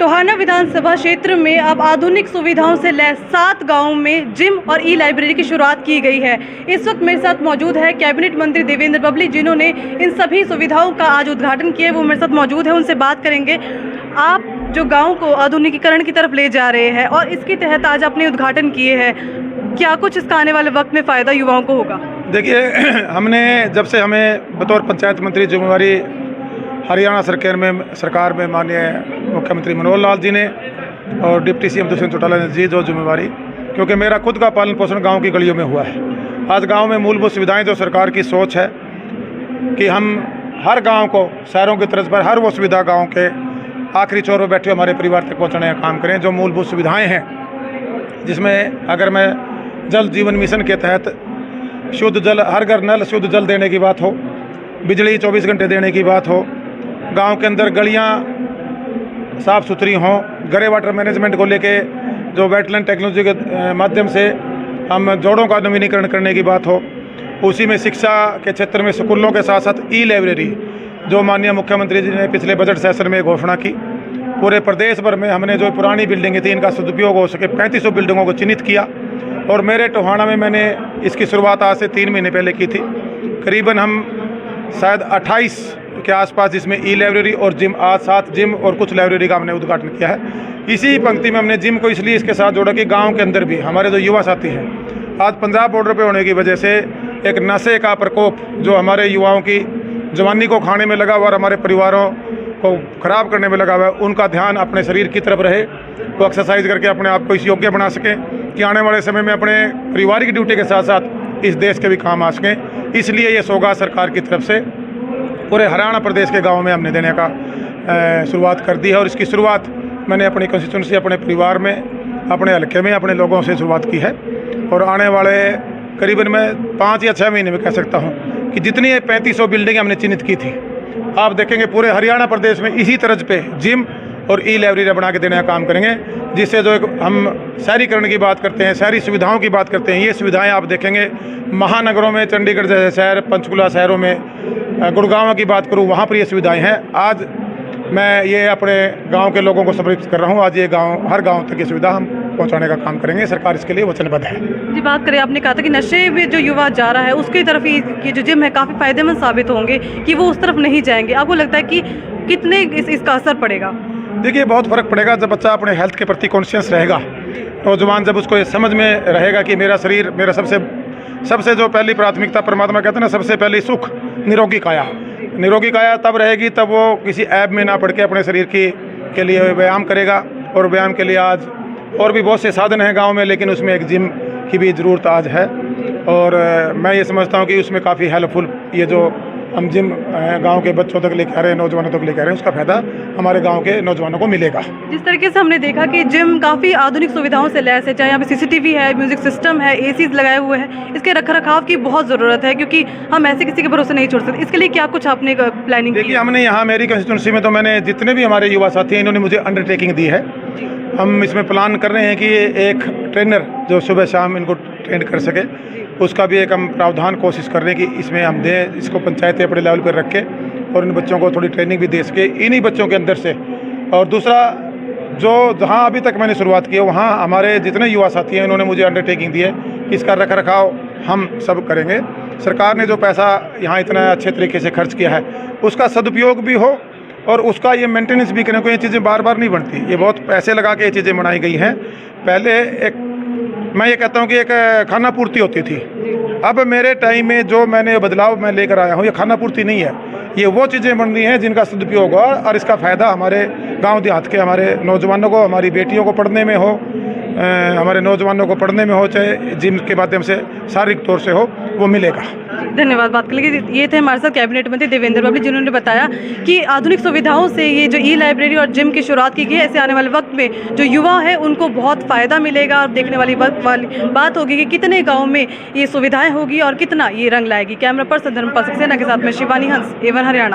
टोहाना विधानसभा क्षेत्र में अब आधुनिक सुविधाओं से लैस 7 गांवों में जिम और ई लाइब्रेरी की शुरुआत की गई है। इस वक्त मेरे साथ मौजूद है कैबिनेट मंत्री देवेंद्र बबली, जिन्होंने इन सभी सुविधाओं का आज उद्घाटन किया। वो मेरे साथ मौजूद है, उनसे बात करेंगे। आप जो गाँव को आधुनिकीकरण की तरफ ले जा रहे हैं और इसके तहत आज आपने उद्घाटन किए हैं, क्या कुछ इसका आने वाले वक्त में फ़ायदा युवाओं को होगा? देखिए, हमने जब से हमें बतौर पंचायत मंत्री जिम्मेवारी हरियाणा सरकार में माननीय मुख्यमंत्री मनोहर लाल जी ने और डिप्टी सीएम दुष्यंत चौटाला ने जी जो जिम्मेवारी, क्योंकि मेरा खुद का पालन पोषण गांव की गलियों में हुआ है। आज गांव में मूलभूत सुविधाएं जो सरकार की सोच है कि हम हर गांव को शहरों की तर्ज पर हर वो सुविधा गांव के आखिरी छोर पर बैठे हमारे परिवार तक पहुंचाने का काम करें। जो मूलभूत सुविधाएँ हैं, जिसमें अगर मैं जल जीवन मिशन के तहत शुद्ध जल, हर घर नल शुद्ध जल देने की बात हो, बिजली 24 घंटे देने की बात हो, गांव के अंदर गलियां साफ़ सुथरी हों, ग्रे वाटर मैनेजमेंट को लेके जो वेटलैंड टेक्नोलॉजी के माध्यम से हम जोड़ों का नवीनीकरण करने की बात हो, उसी में शिक्षा के क्षेत्र में स्कूलों के साथ साथ ई लाइब्रेरी जो माननीय मुख्यमंत्री जी ने पिछले बजट सेशन में घोषणा की, पूरे प्रदेश भर में हमने जो पुरानी बिल्डिंगें थी इनका सदुपयोग हो सके 3500 बिल्डिंगों को चिन्हित किया और मेरे टोहाना में मैंने इसकी शुरुआत आज से 3 महीने पहले की थी। करीबन हम शायद 28 के आसपास जिसमें ई लाइब्रेरी और जिम, आज 7 जिम और कुछ लाइब्रेरी का हमने उद्घाटन किया है। इसी पंक्ति में हमने जिम को इसलिए इसके साथ जोड़ा कि गांव के अंदर भी हमारे जो युवा साथी हैं, आज पंजाब बॉर्डर पे होने की वजह से एक नशे का प्रकोप जो हमारे युवाओं की जवानी को खाने में लगा हुआ और हमारे परिवारों को ख़राब करने में लगा हुआ है, उनका ध्यान अपने शरीर की तरफ रहे, वो एक्सरसाइज करके अपने आप को इस योग्य बना सकें कि आने वाले समय में अपने पारिवारिक ड्यूटी के साथ साथ इस देश के भी काम आ सकें। इसलिए ये सौगात सरकार की तरफ से पूरे हरियाणा प्रदेश के गाँव में हमने देने का शुरुआत कर दी है। और इसकी शुरुआत मैंने अपनी कंस्टिट्यूंसी, अपने परिवार में, अपने हल्के में, अपने लोगों से शुरुआत की है। और आने वाले करीबन मैं 5 या 6 महीने में कह सकता हूँ कि जितनी 3500 बिल्डिंगें हमने चिन्हित की थी, आप देखेंगे पूरे हरियाणा प्रदेश में इसी तर्ज पे जिम और ई लाइब्रेरी बना के देने का काम करेंगे, जिससे जो एक हम शहरीकरण की बात करते हैं, शहरी सुविधाओं की बात करते हैं, ये सुविधाएं आप देखेंगे महानगरों में, चंडीगढ़ जैसे शहर, पंचकुला शहरों में, गुड़गांव की बात करूं, वहाँ पर ये सुविधाएं हैं। आज मैं ये अपने गांव के लोगों को समर्पित कर रहा हूं। आज ये गांव, हर गांव तक ये सुविधा हम पहुंचाने का काम करेंगे। सरकार इसके लिए वचनबद्ध है। जी, बात करें, आपने कहा था कि नशे में जो युवा जा रहा है उसकी तरफ ये जो जिम है काफ़ी फ़ायदेमंद साबित होंगे कि वो उस तरफ नहीं जाएंगे। आपको लगता है कि कितने इसका असर पड़ेगा? देखिए, बहुत फ़र्क पड़ेगा जब बच्चा अपने हेल्थ के प्रति कॉन्शियस रहेगा। नौजवान जब उसको ये समझ में रहेगा कि मेरा शरीर, मेरा सबसे जो पहली प्राथमिकता, परमात्मा कहते हैं ना, सबसे पहली सुख निरोगी काया तब रहेगी तब वो किसी ऐप में ना पड़ के अपने शरीर के लिए व्यायाम करेगा। और व्यायाम के लिए आज और भी बहुत से साधन हैं गांव में, लेकिन उसमें एक जिम की भी ज़रूरत आज है। और मैं ये समझता हूँ कि उसमें काफ़ी हेल्पफुल ये जो हम जिम गांव के बच्चों तक लेकर आ रहे हैं, नौजवानों तक लेकर आ रहे हैं, उसका फ़ायदा हमारे गांव के नौजवानों को मिलेगा। जिस तरीके से हमने देखा कि जिम काफ़ी आधुनिक सुविधाओं से लैस है, चाहे यहाँ पे CCTV है, म्यूज़िक सिस्टम है, ACs लगाए हुए हैं, इसके रखरखाव की बहुत ज़रूरत है क्योंकि हम ऐसे किसी के भरोसे नहीं छोड़ सकते। इसके लिए क्या कुछ आपने प्लानिंग की? देखिए, हमने यहाँ मेरी कंस्टिट्यूंसी में तो मैंने जितने भी हमारे युवा साथी हैं, इन्होंने मुझे अंडरटेकिंग दी है। हम इसमें प्लान कर रहे हैं कि एक ट्रेनर जो सुबह शाम इनको ट्रेन कर सके, उसका भी एक हम प्रावधान कोशिश कर रहे हैं कि इसमें हम दें, इसको पंचायतें अपने लेवल पर रख के और इन बच्चों को थोड़ी ट्रेनिंग भी दे सके इन्हीं बच्चों के अंदर से। और दूसरा, जो जहां अभी तक मैंने शुरुआत की है वहाँ हमारे जितने युवा साथी हैं, उन्होंने मुझे अंडरटेकिंग दी है कि इसका रखरखाव हम सब करेंगे। सरकार ने जो पैसा यहाँ इतना अच्छे तरीके से खर्च किया है, उसका सदुपयोग भी हो और उसका ये मेंटेनेंस भी करें। कोई ये चीज़ें बार बार नहीं बनती, ये बहुत पैसे लगा के ये चीज़ें बनाई गई हैं। पहले एक, मैं ये कहता हूँ कि एक खाना पूर्ति होती थी। अब मेरे टाइम में जो मैंने बदलाव मैं लेकर आया हूँ, ये खाना पूर्ति नहीं है, ये वो चीज़ें बन रही हैं जिनका सदुपयोग हो और इसका फ़ायदा हमारे गांव देहात के हमारे नौजवानों को, हमारी बेटियों को पढ़ने में हो, हमारे नौजवानों को पढ़ने में हो, चाहे जिम के माध्यम से शारीरिक तौर से हो, वो मिलेगा। धन्यवाद। बात कर लीजिए, ये थे हमारे साथ कैबिनेट मंत्री देवेंद्र बबली, जिन्होंने बताया कि आधुनिक सुविधाओं से ये जो ई लाइब्रेरी और जिम की शुरुआत की गई है, ऐसे आने वाले वक्त में जो युवा है उनको बहुत फ़ायदा मिलेगा। और देखने वाली बात होगी कि कितने गाँव में ये सुविधाएँ होगी और कितना ये रंग लाएगी। कैमरा पर्सन धर्मपाल सक्सेना के साथ में शिवानी हंस, एवन हरियाणा।